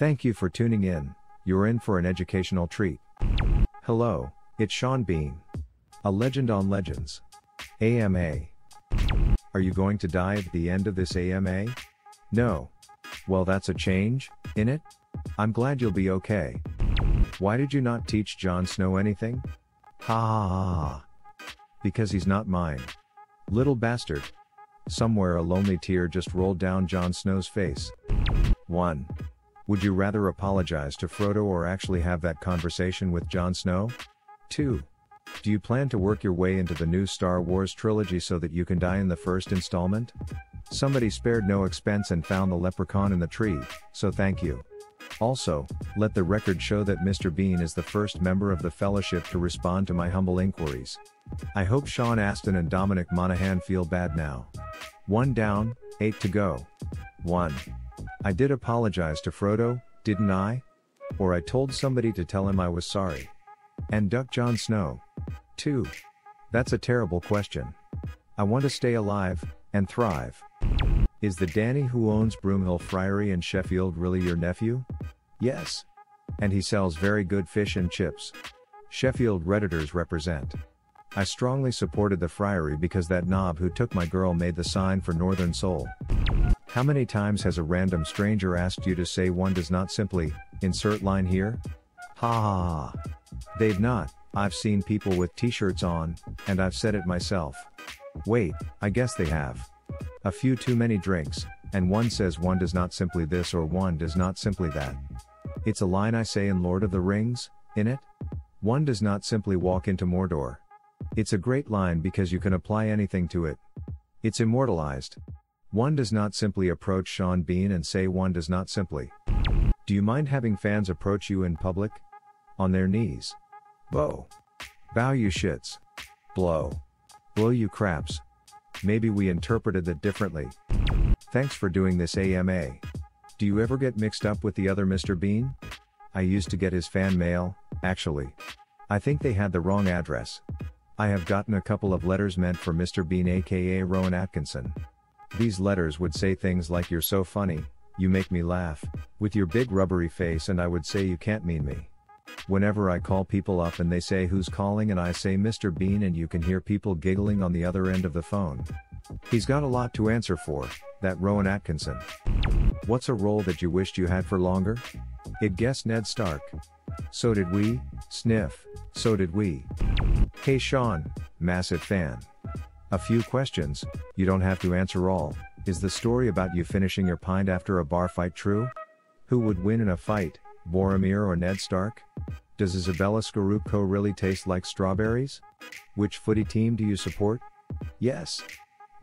Thank you for tuning in, you're in for an educational treat. Hello, it's Sean Bean. A legend on legends. AMA. Are you going to die at the end of this AMA? No. Well, that's a change, innit? I'm glad you'll be okay. Why did you not teach Jon Snow anything? Ha ha ha ha. Because he's not mine. Little bastard. Somewhere a lonely tear just rolled down Jon Snow's face. 1. Would you rather apologize to Frodo or actually have that conversation with Jon Snow? 2. Do you plan to work your way into the new Star Wars trilogy so that you can die in the first installment? Somebody spared no expense and found the leprechaun in the tree, so thank you. Also, let the record show that Mr. Bean is the first member of the Fellowship to respond to my humble inquiries. I hope Sean Astin and Dominic Monaghan feel bad now. 1 down, 8 to go. 1. I did apologize to Frodo, didn't I? Or I told somebody to tell him I was sorry. And duck Jon Snow. 2. That's a terrible question. I want to stay alive, and thrive. Is the Danny who owns Broome Hill Friary in Sheffield really your nephew? Yes. And he sells very good fish and chips. Sheffield Redditors represent. I strongly supported the friary because that knob who took my girl made the sign for Northern Soul. How many times has a random stranger asked you to say one does not simply, insert line here? Ha ha ha. They've not, I've seen people with t-shirts on, and I've said it myself. Wait, I guess they have. A few too many drinks, and one says one does not simply this or one does not simply that. It's a line I say in Lord of the Rings, innit? One does not simply walk into Mordor. It's a great line because you can apply anything to it. It's immortalized. One does not simply approach Sean Bean and say one does not simply. Do you mind having fans approach you in public? On their knees. Bow. Bow you shits. Blow. Blow you craps. Maybe we interpreted that differently. Thanks for doing this AMA. Do you ever get mixed up with the other Mr. Bean? I used to get his fan mail, actually. I think they had the wrong address. I have gotten a couple of letters meant for Mr. Bean aka Rowan Atkinson. These letters would say things like you're so funny, you make me laugh, with your big rubbery face, and I would say you can't mean me. Whenever I call people up and they say who's calling and I say Mr. Bean and you can hear people giggling on the other end of the phone. He's got a lot to answer for, that Rowan Atkinson. What's a role that you wished you had for longer? It guessed Ned Stark. So did we, sniff, so did we. Hey Sean, massive fan. A few questions, you don't have to answer all. Is the story about you finishing your pint after a bar fight true? Who would win in a fight, Boromir or Ned Stark? Does Isabella Scorupco really taste like strawberries? Which footy team do you support? Yes.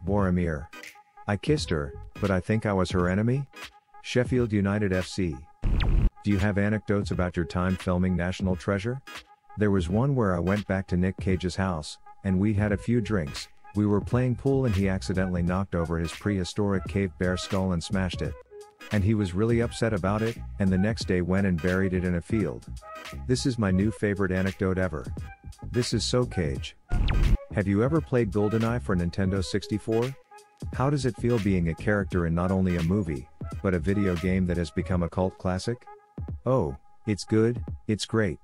Boromir. I kissed her, but I think I was her enemy? Sheffield United FC. Do you have anecdotes about your time filming National Treasure? There was one where I went back to Nick Cage's house, and we had a few drinks. We were playing pool and he accidentally knocked over his prehistoric cave bear skull and smashed it. And he was really upset about it, and the next day went and buried it in a field. This is my new favorite anecdote ever. This is so Cage. Have you ever played Goldeneye for Nintendo 64? How does it feel being a character in not only a movie, but a video game that has become a cult classic? Oh, it's good, it's great.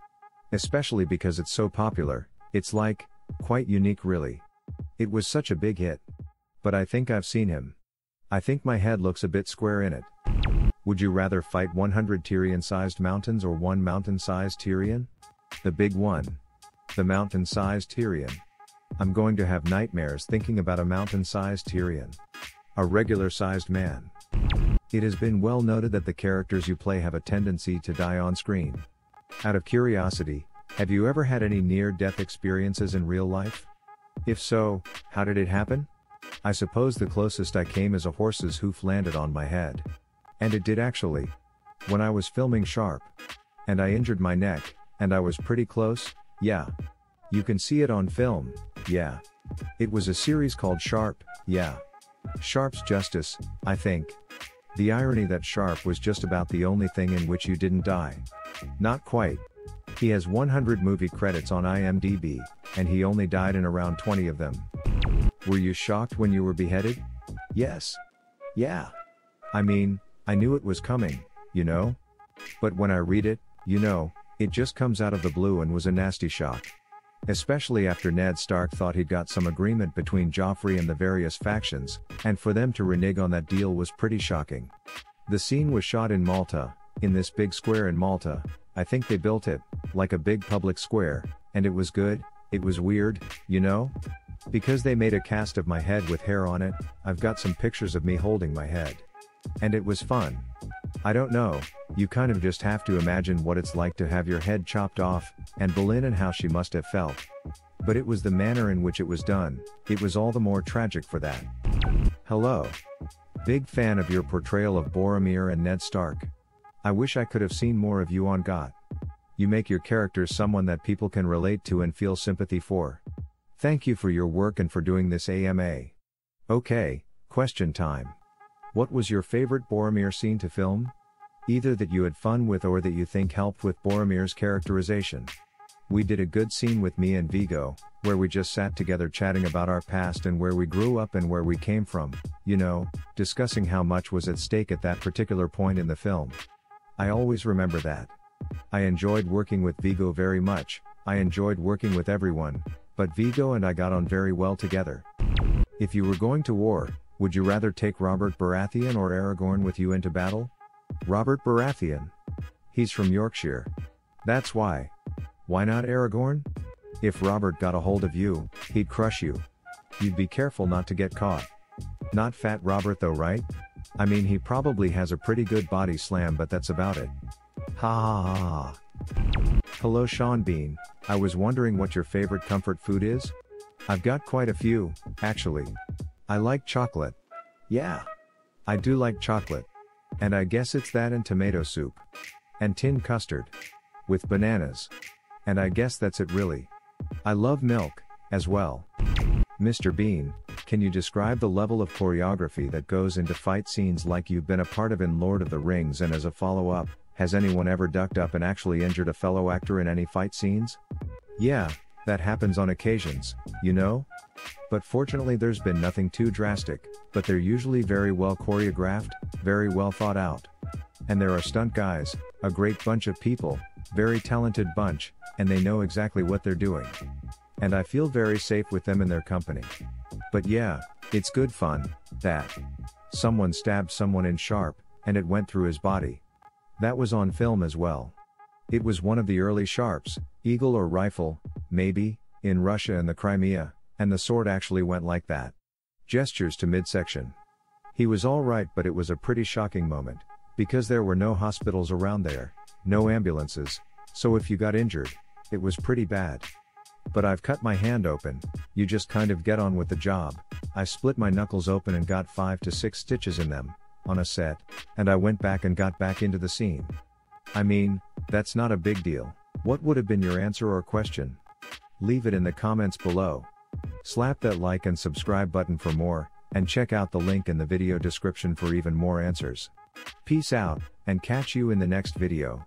Especially because it's so popular, it's like, quite unique really. It was such a big hit. But I think I've seen him. I think my head looks a bit square in it. Would you rather fight 100 Tyrion-sized mountains or one mountain-sized Tyrion? The big one. The mountain-sized Tyrion. I'm going to have nightmares thinking about a mountain-sized Tyrion. A regular-sized man. It has been well noted that the characters you play have a tendency to die on screen. Out of curiosity, have you ever had any near-death experiences in real life? If so, how did it happen? I suppose the closest I came is a horse's hoof landed on my head. And it did actually. When I was filming Sharp. And I injured my neck, and I was pretty close, yeah. You can see it on film, yeah. It was a series called Sharp, yeah. Sharp's Justice, I think. The irony that Sharp was just about the only thing in which you didn't die. Not quite. He has 100 movie credits on IMDb, and he only died in around 20 of them. Were you shocked when you were beheaded? Yes. Yeah. I mean, I knew it was coming, you know? But when I read it, it just comes out of the blue and was a nasty shock. Especially after Ned Stark thought he'd got some agreement between Joffrey and the various factions, and for them to renege on that deal was pretty shocking. The scene was shot in Malta, in this big square in Malta. I think they built it, like a big public square, and it was good. It was weird, because they made a cast of my head with hair on it. I've got some pictures of me holding my head. And it was fun. I don't know, you kind of just have to imagine what it's like to have your head chopped off, and Boleyn and how she must have felt. But it was the manner in which it was done, it was all the more tragic for that. Hello. Big fan of your portrayal of Boromir and Ned Stark. I wish I could have seen more of you on GOT. You make your characters someone that people can relate to and feel sympathy for. Thank you for your work and for doing this AMA. Okay, question time. What was your favorite Boromir scene to film? Either that you had fun with or that you think helped with Boromir's characterization. We did a good scene with me and Vigo, where we just sat together chatting about our past and where we grew up and where we came from, discussing how much was at stake at that particular point in the film. I always remember that. I enjoyed working with Vigo very much. I enjoyed working with everyone, but Vigo and I got on very well together. If you were going to war, would you rather take Robert Baratheon or Aragorn with you into battle? Robert Baratheon. He's from Yorkshire. That's why. Why not Aragorn? If Robert got a hold of you, he'd crush you. You'd be careful not to get caught. Not fat Robert though, right? I mean, he probably has a pretty good body slam, but that's about it. Ha ha ha ha. Hello Sean Bean, I was wondering what your favorite comfort food is? I've got quite a few, actually. I like chocolate. Yeah. I do like chocolate. And I guess it's that and tomato soup. And tin custard. With bananas. And I guess that's it really. I love milk, as well. Mr. Bean, can you describe the level of choreography that goes into fight scenes like you've been a part of in Lord of the Rings, and as a follow-up, has anyone ever ducked up and actually injured a fellow actor in any fight scenes? Yeah, that happens on occasions, But fortunately there's been nothing too drastic, but they're usually very well choreographed, very well thought out. And there are stunt guys, a great bunch of people, very talented bunch, and they know exactly what they're doing. And I feel very safe with them in their company. But yeah, it's good fun, that. Someone stabbed someone in sharp, and it went through his body. That was on film as well. It was one of the early sharps, eagle or rifle, maybe, in Russia and the Crimea, and the sword actually went like that. Gestures to midsection. He was alright, but it was a pretty shocking moment, because there were no hospitals around there, no ambulances, so if you got injured, it was pretty bad. But I've cut my hand open, you just kind of get on with the job. I split my knuckles open and got 5 to 6 stitches in them, on a set, and I went back and got back into the scene. I mean, that's not a big deal. What would have been your answer or question? Leave it in the comments below. Slap that like and subscribe button for more, and check out the link in the video description for even more answers. Peace out, and catch you in the next video.